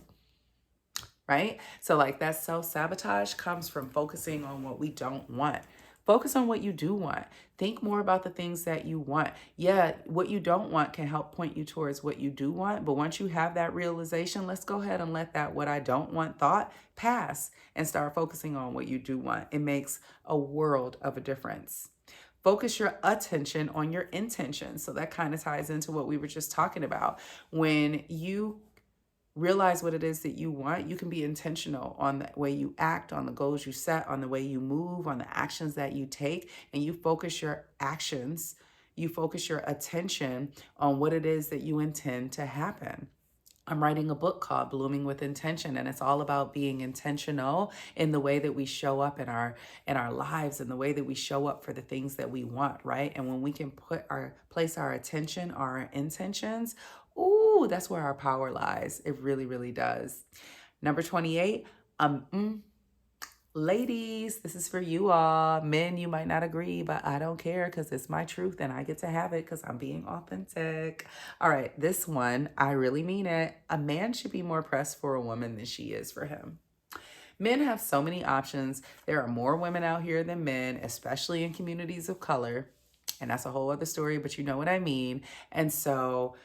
Right? So like that self-sabotage comes from focusing on what we don't want. Focus on what you do want. Think more about the things that you want. Yeah, what you don't want can help point you towards what you do want. But once you have that realization, let's go ahead and let that what I don't want thought pass and start focusing on what you do want. It makes a world of a difference. Focus your attention on your intention. So that kind of ties into what we were just talking about. When you realize what it is that you want, you can be intentional on the way you act, on the goals you set, on the way you move, on the actions that you take, and you focus your actions, you focus your attention on what it is that you intend to happen. I'm writing a book called Blooming with Intention, and it's all about being intentional in the way that we show up in our lives, and the way that we show up for the things that we want, right? And when we can place our attention, our intentions, ooh, that's where our power lies. It really, really does. Number 28, ladies, this is for you all. Men, you might not agree, but I don't care because it's my truth and I get to have it because I'm being authentic. All right, this one, I really mean it. A man should be more pressed for a woman than she is for him. Men have so many options. There are more women out here than men, especially in communities of color. And that's a whole other story, but you know what I mean. And so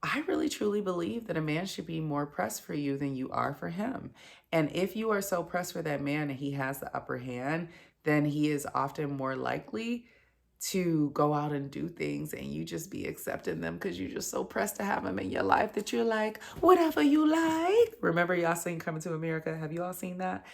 I really truly believe that a man should be more pressed for you than you are for him. And if you are so pressed for that man and he has the upper hand, then he is often more likely to go out and do things and you just be accepting them because you're just so pressed to have him in your life that you're like, whatever you like. Remember y'all seen Coming to America? Have you all seen that?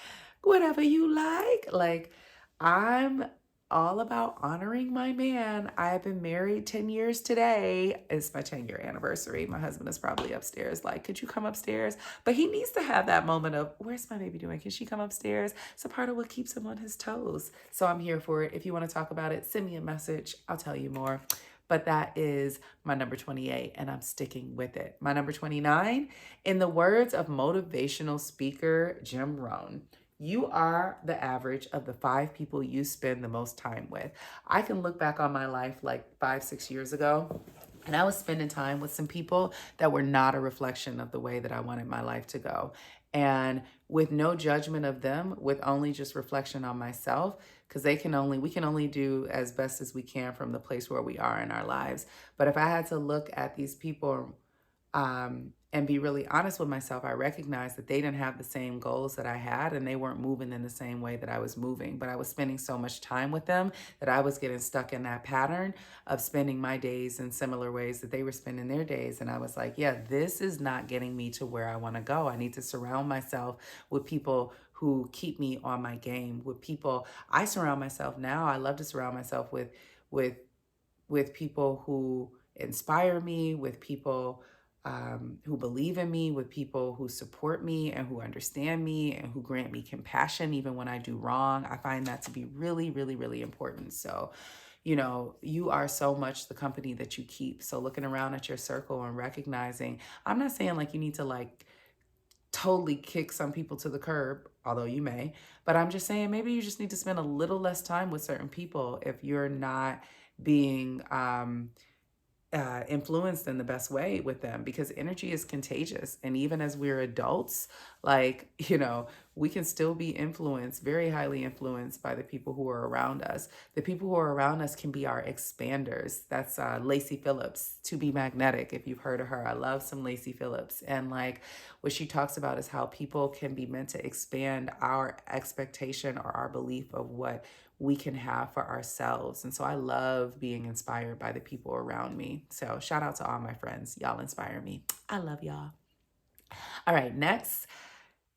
Whatever you like. Like, I'm all about honoring my man. I have been married 10 years today. It's my 10-year anniversary. My husband is probably upstairs like, could you come upstairs? But he needs to have that moment of, where's my baby doing? Can she come upstairs? It's a part of what keeps him on his toes. So I'm here for it. If you want to talk about it, send me a message. I'll tell you more. But that is my number 28, and I'm sticking with it. My number 29, in the words of motivational speaker Jim Rohn, you are the average of the 5 people you spend the most time with. I can look back on my life like 5-6 years ago, and I was spending time with some people that were not a reflection of the way that I wanted my life to go. And with no judgment of them, with only just reflection on myself, because we can only do as best as we can from the place where we are in our lives. But if I had to look at these people and be really honest with myself, I recognized that they didn't have the same goals that I had, and they weren't moving in the same way that I was moving. But I was spending so much time with them that I was getting stuck in that pattern of spending my days in similar ways that they were spending their days. And I was like, yeah, this is not getting me to where I want to go. I need to surround myself with people who keep me on my game, with people. I surround myself now. I love to surround myself with people who inspire me, with people who believe in me, with people who support me and who understand me and who grant me compassion even when I do wrong. I find that to be really, really, really important. So, you are so much the company that you keep. So looking around at your circle and recognizing, I'm not saying like you need to like totally kick some people to the curb, although you may, but I'm just saying maybe you just need to spend a little less time with certain people if you're not being influenced in the best way with them, because energy is contagious. And even as we're adults, like, we can still be influenced, very highly influenced by the people who are around us. The people who are around us can be our expanders. That's Lacey Phillips, To Be Magnetic, if you've heard of her. I love some Lacey Phillips. And like what she talks about is how people can be meant to expand our expectation or our belief of what we can have for ourselves. And so I love being inspired by the people around me. So shout out to all my friends. Y'all inspire me. I love y'all. All right, next.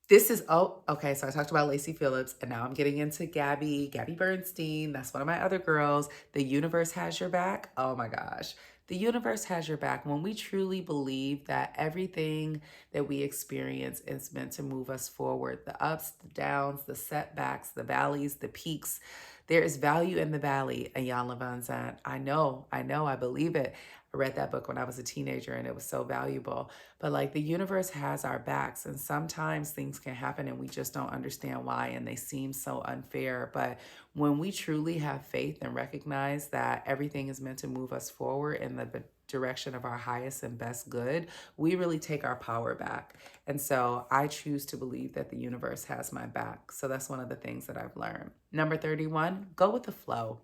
This is, okay. So I talked about Lacey Phillips, and now I'm getting into Gabby Bernstein. That's one of my other girls. The universe has your back. Oh my gosh. The universe has your back when we truly believe that everything that we experience is meant to move us forward. The ups, the downs, the setbacks, the valleys, the peaks. There is value in the valley, Ayanna Van Zandt. I know, I believe it. I read that book when I was a teenager and it was so valuable. But like the universe has our backs, and sometimes things can happen and we just don't understand why and they seem so unfair. But when we truly have faith and recognize that everything is meant to move us forward in the direction of our highest and best good, we really take our power back. And so I choose to believe that the universe has my back. So that's one of the things that I've learned. Number 31, go with the flow.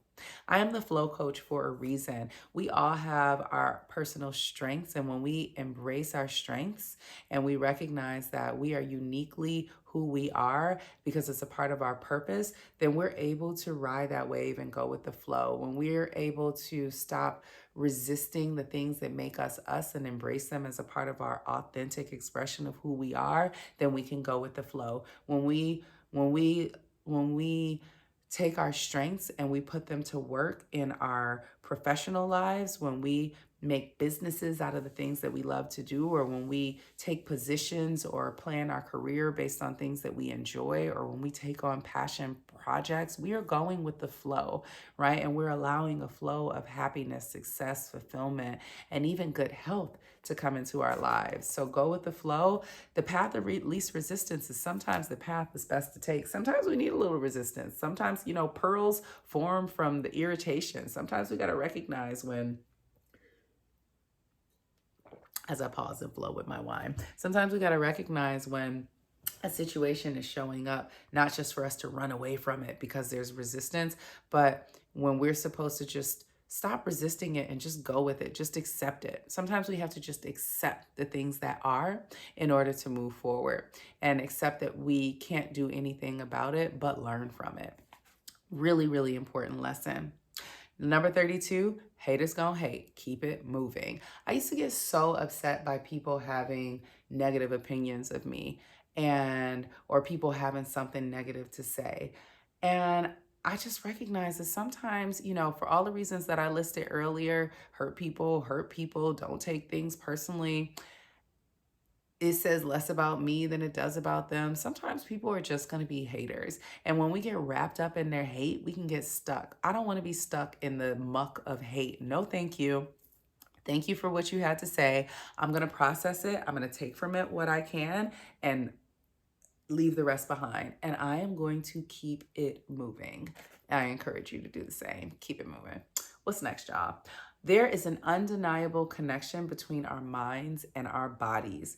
I am the flow coach for a reason. We all have our personal strengths, and when we embrace our strengths and we recognize that we are uniquely who we are because it's a part of our purpose, then we're able to ride that wave and go with the flow. When we're able to stop resisting the things that make us us and embrace them as a part of our authentic expression of who we are, then we can go with the flow. When we take our strengths and we put them to work in our professional lives, when we make businesses out of the things that we love to do, or when we take positions or plan our career based on things that we enjoy, or when we take on passion projects, we are going with the flow, right? And we're allowing a flow of happiness, success, fulfillment, and even good health to come into our lives. So go with the flow. The path of least resistance is sometimes the path that's best to take. Sometimes we need a little resistance. Sometimes, pearls form from the irritation. Sometimes we got to recognize when, as I pause and flow with my wine, sometimes we got to recognize when a situation is showing up, not just for us to run away from it because there's resistance, but when we're supposed to just stop resisting it and just go with it, just accept it. Sometimes we have to just accept the things that are in order to move forward, and accept that we can't do anything about it but learn from it. Really, really important lesson. Number 32, haters gonna hate. Keep it moving. I used to get so upset by people having negative opinions of me, or people having something negative to say. And I just recognize that sometimes, for all the reasons that I listed earlier, hurt people, don't take things personally, it says less about me than it does about them. Sometimes people are just going to be haters. And when we get wrapped up in their hate, we can get stuck. I don't want to be stuck in the muck of hate. No, thank you. Thank you for what you had to say. I'm going to process it. I'm going to take from it what I can and leave the rest behind. And I am going to keep it moving. I encourage you to do the same. Keep it moving. What's next, y'all? There is an undeniable connection between our minds and our bodies.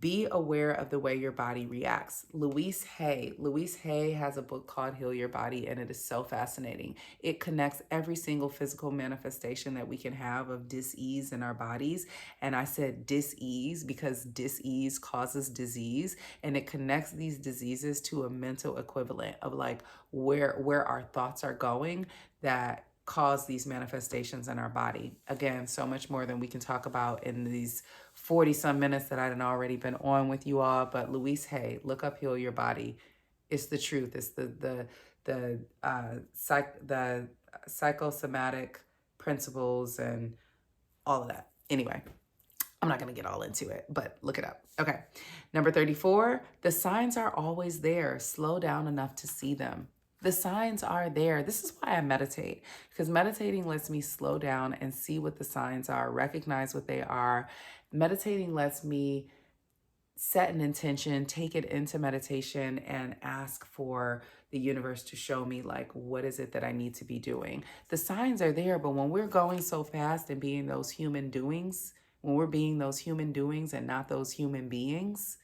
Be aware of the way your body reacts. Louise Hay has a book called Heal Your Body, and it is so fascinating. It connects every single physical manifestation that we can have of dis-ease in our bodies. And I said dis-ease because dis-ease causes disease, and it connects these diseases to a mental equivalent of like where our thoughts are going that cause these manifestations in our body. Again, so much more than we can talk about in these 40 some minutes that I'd already been on with you all. But Louise Hay, look up Heal Your Body. It's the truth. It's the psychosomatic principles and all of that. Anyway, I'm not going to get all into it, but look it up. Okay. Number 34, the signs are always there. Slow down enough to see them. The signs are there. This is why I meditate, because meditating lets me slow down and see what the signs are, recognize what they are. Meditating lets me set an intention, take it into meditation, and ask for the universe to show me, like, what is it that I need to be doing. The signs are there, but when we're going so fast and being those human doings, when we're being those human doings and not those human beings,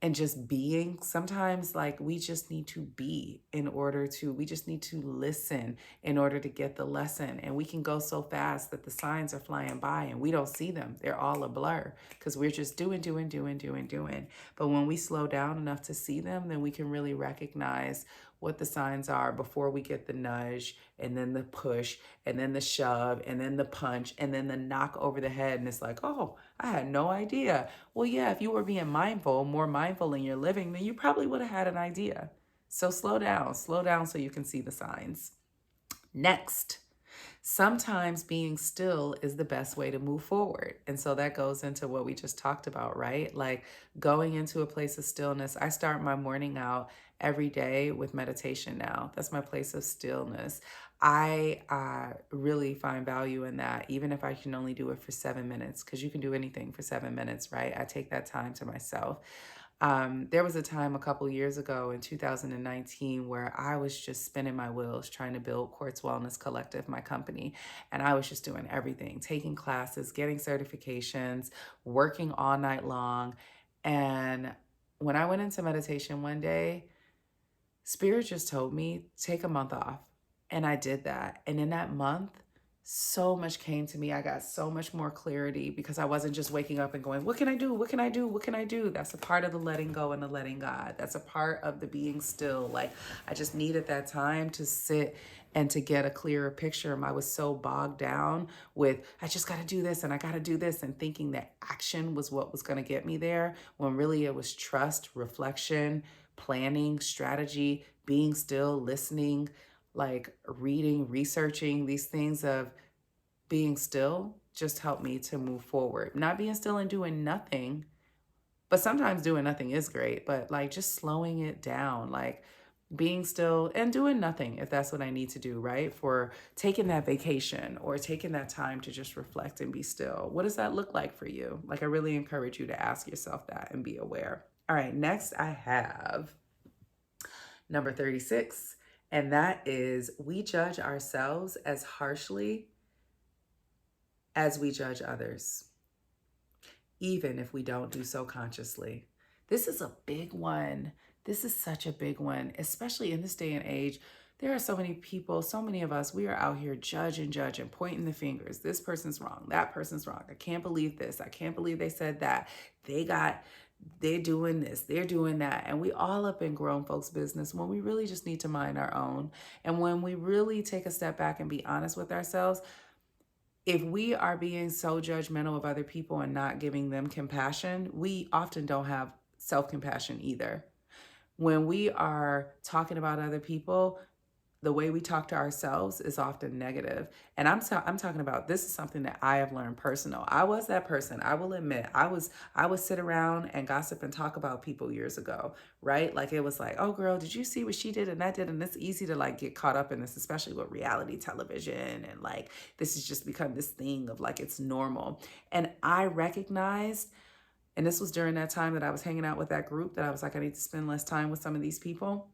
and just being, sometimes like we just need to be in order to, we just need to listen in order to get the lesson. And we can go so fast that the signs are flying by and we don't see them. They're all a blur because we're just doing. But when we slow down enough to see them, then we can really recognize what the signs are before we get the nudge and then the push and then the shove and then the punch and then the knock over the head. And it's like, oh, I had no idea. Well, yeah, if you were being mindful, more mindful in your living, then you probably would have had an idea. So slow down so you can see the signs. Next, sometimes being still is the best way to move forward. And so that goes into what we just talked about, right? Like going into a place of stillness. I start my morning out every day with meditation now. That's my place of stillness. I really find value in that, even if I can only do it for 7 minutes, because you can do anything for 7 minutes, right? I take that time to myself. There was a time a couple years ago in 2019 where I was just spinning my wheels trying to build Quartz Wellness Collective, my company. And I was just doing everything, taking classes, getting certifications, working all night long. And when I went into meditation one day, Spirit just told me, take a month off. And I did that. And in that month, so much came to me. I got so much more clarity because I wasn't just waking up and going, what can I do? What can I do? What can I do? That's a part of the letting go and the letting God. That's a part of the being still. Like I just needed that time to sit and to get a clearer picture. I was so bogged down with, I just got to do this and I got to do this, and thinking that action was what was going to get me there, when really it was trust, reflection, planning, strategy, being still, listening, like reading, researching. These things of being still just helped me to move forward. Not being still and doing nothing, but sometimes doing nothing is great, but like just slowing it down, like being still and doing nothing if that's what I need to do, right? For taking that vacation or taking that time to just reflect and be still. What does that look like for you? Like I really encourage you to ask yourself that and be aware. All right, next I have number 36, and that is we judge ourselves as harshly as we judge others, even if we don't do so consciously. This is a big one. This is such a big one, especially in this day and age. There are so many people, so many of us, we are out here judging, pointing the fingers. This person's wrong. That person's wrong. I can't believe this. I can't believe they said that. They're doing this, they're doing that. And we all up in grown folks' business when we really just need to mind our own. And when we really take a step back and be honest with ourselves, if we are being so judgmental of other people and not giving them compassion, we often don't have self-compassion either. When we are talking about other people, the way we talk to ourselves is often negative. And I'm talking about, this is something that I have learned personal. I was that person. I will admit, I would sit around and gossip and talk about people years ago, right? Like it was like, oh girl, did you see what she did and that did? And it's easy to like get caught up in this, especially with reality television. And like, this has just become this thing of like, it's normal. And I recognized, and this was during that time that I was hanging out with that group, that I was like, I need to spend less time with some of these people.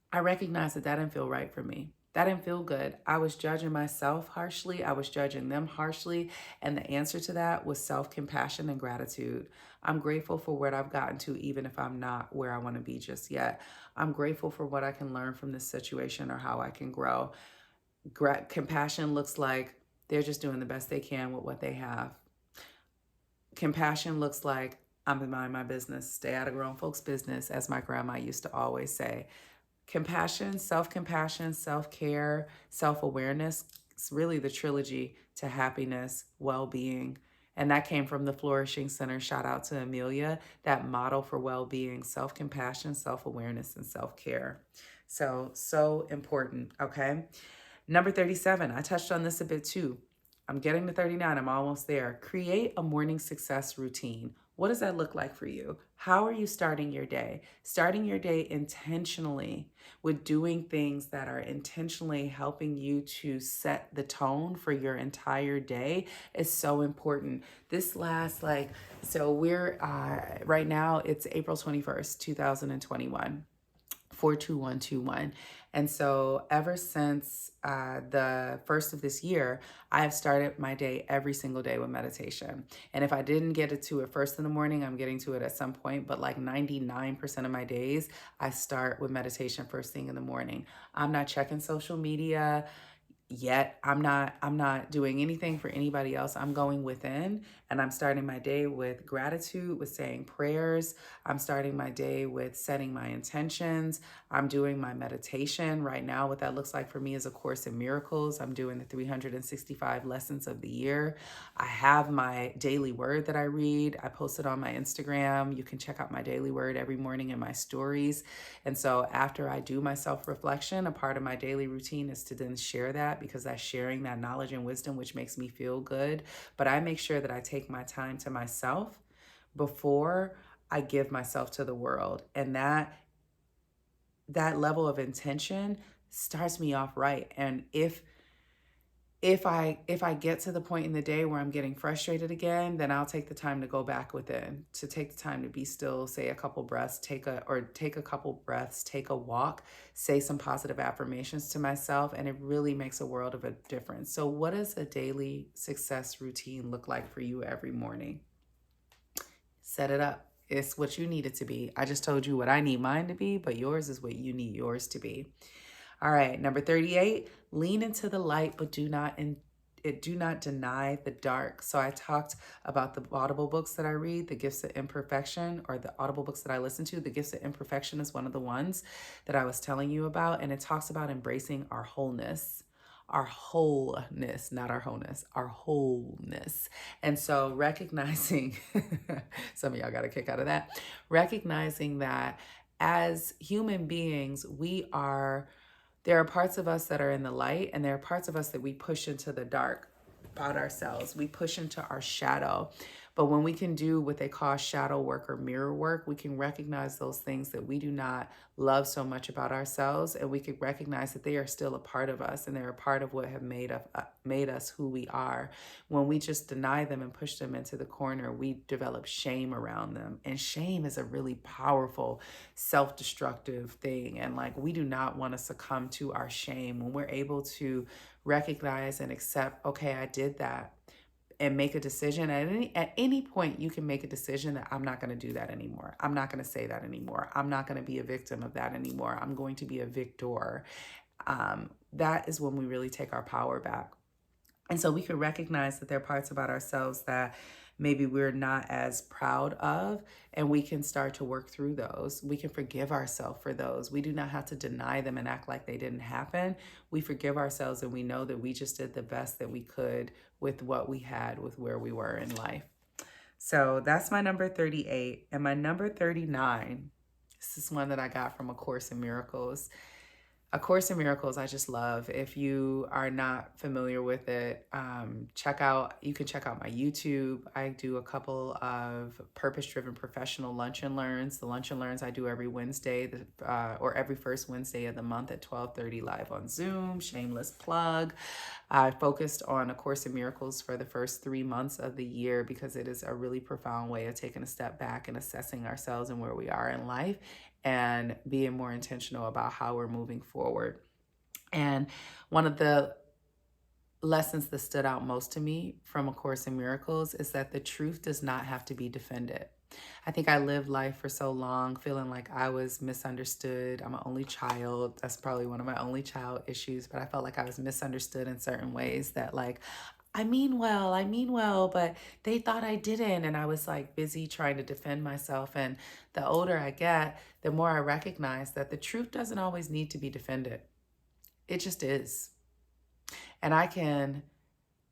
I recognized that didn't feel right for me. That didn't feel good. I was judging myself harshly. I was judging them harshly. And the answer to that was self-compassion and gratitude. I'm grateful for what I've gotten to, even if I'm not where I want to be just yet. I'm grateful for what I can learn from this situation or how I can grow. Compassion looks like they're just doing the best they can with what they have. Compassion looks like I'm in my business, stay out of grown folks' business, as my grandma used to always say. Compassion, self-care, self-awareness. It's really the trilogy to happiness, well-being. And that came from the Flourishing Center. Shout out to Amelia, that model for well-being, self-compassion, self-awareness, and self-care. So important, okay? Number 37, I touched on this a bit too. I'm getting to 39. I'm almost there. Create a morning success routine. What does that look like for you? How are you starting your day? Starting your day intentionally with doing things that are intentionally helping you to set the tone for your entire day is so important. This last, so we're, right now it's April 21st, 2021. 42121. And so ever since the first of this year, I have started my day every single day with meditation. And if I didn't get it to it first in the morning, I'm getting to it at some point. But like 99% of my days, I start with meditation first thing in the morning. I'm not checking social media yet. I'm not doing anything for anybody else. I'm going within, and I'm starting my day with gratitude, with saying prayers. I'm starting my day with setting my intentions. I'm doing my meditation right now. What that looks like for me is A Course in Miracles. I'm doing the 365 lessons of the year. I have my daily word that I read. I post it on my Instagram. You can check out my daily word every morning in my stories. And so after I do my self-reflection, a part of my daily routine is to then share that, because that's sharing that knowledge and wisdom, which makes me feel good. But I make sure that I take my time to myself before I give myself to the world. And that level of intention starts me off right. And if I get to the point in the day where I'm getting frustrated again, then I'll take the time to go back within, to take the time to be still, say a couple breaths, take a couple breaths, take a walk, say some positive affirmations to myself, and it really makes a world of a difference. So what does a daily success routine look like for you every morning? Set it up. It's what you need it to be. I just told you what I need mine to be, but yours is what you need yours to be. All right, number 38, lean into the light, but do not deny the dark. So I talked about the Audible books that I read, The Gifts of Imperfection, or the Audible books that I listen to. The Gifts of Imperfection is one of the ones that I was telling you about, and it talks about embracing our wholeness. Our wholeness, not our wholeness, our wholeness. And so recognizing, some of y'all got a kick out of that, recognizing that as human beings, there are parts of us that are in the light, and there are parts of us that we push into the dark about ourselves. We push into our shadow. But when we can do what they call shadow work or mirror work, we can recognize those things that we do not love so much about ourselves, and we can recognize that they are still a part of us, and they're a part of what have made us who we are. When we just deny them and push them into the corner, we develop shame around them. And shame is a really powerful self-destructive thing. And we do not want to succumb to our shame. When we're able to recognize and accept, okay, I did that, and make a decision at any point, you can make a decision that I'm not going to do that anymore. I'm not going to say that anymore. I'm not going to be a victim of that anymore. I'm going to be a victor. That is when we really take our power back. And so we can recognize that there are parts about ourselves that maybe we're not as proud of, and we can start to work through those. We can forgive ourselves for those. We do not have to deny them and act like they didn't happen. We forgive ourselves, and we know that we just did the best that we could with what we had, with where we were in life. So that's my number 38. And my number 39, this is one that I got from A Course in Miracles. A Course in Miracles, I just love. If you are not familiar with it, you can check out my YouTube. I do a couple of purpose-driven professional lunch and learns. The lunch and learns I do every Wednesday, or every first Wednesday of the month at 12:30 live on Zoom. Shameless plug. I focused on A Course in Miracles for the first 3 months of the year because it is a really profound way of taking a step back and assessing ourselves and where we are in life, and being more intentional about how we're moving forward. And one of the lessons that stood out most to me from A Course in Miracles is that the truth does not have to be defended. I think I lived life for so long feeling like I was misunderstood. I'm an only child. That's probably one of my only child issues, but I felt like I was misunderstood in certain ways, that I mean well, but they thought I didn't. And I was busy trying to defend myself. And the older I get, the more I recognize that the truth doesn't always need to be defended. It just is. And I can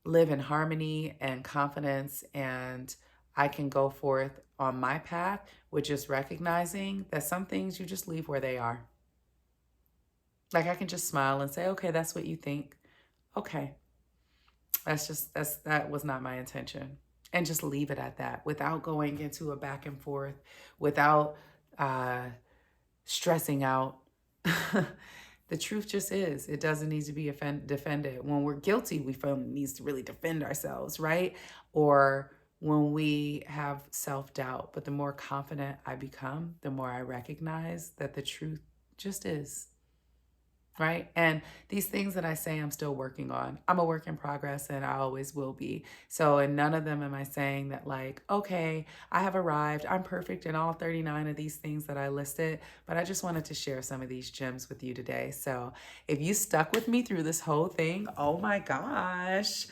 live in harmony and confidence, and I can go forth on my path with just recognizing that some things you just leave where they are. I can just smile and say, okay, that's what you think. Okay. That was not my intention. And just leave it at that without going into a back and forth, without uh, stressing out. The truth just is, it doesn't need to be defended. When we're guilty, we feel it needs to really defend ourselves, right? Or when we have self-doubt. But the more confident I become, the more I recognize that the truth just is, right? And these things that I say I'm still working on, I'm a work in progress and I always will be. So in none of them am I saying that like, okay, I have arrived, I'm perfect in all 39 of these things that I listed, but I just wanted to share some of these gems with you today. So if you stuck with me through this whole thing, oh my gosh,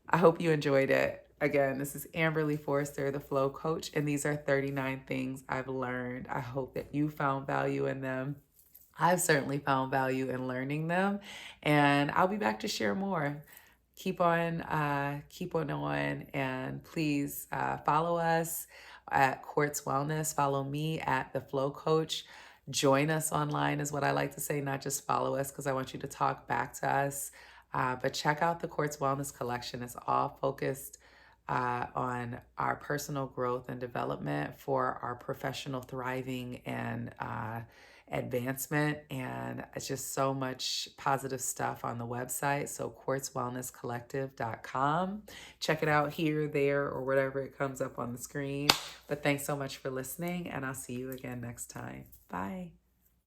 I hope you enjoyed it. Again, this is Amberly Forrester, the Flow Coach, and these are 39 things I've learned. I hope that you found value in them. I've certainly found value in learning them, and I'll be back to share more. Keep on, and please follow us at Quartz Wellness. Follow me at the Flow Coach. Join us online is what I like to say, not just follow us because I want you to talk back to us. But check out the Quartz Wellness collection. It's all focused on our personal growth and development for our professional thriving and advancement. And it's just so much positive stuff on the website. So quartzwellnesscollective.com. Check it out here, there, or whatever it comes up on the screen. But thanks so much for listening, and I'll see you again next time. Bye.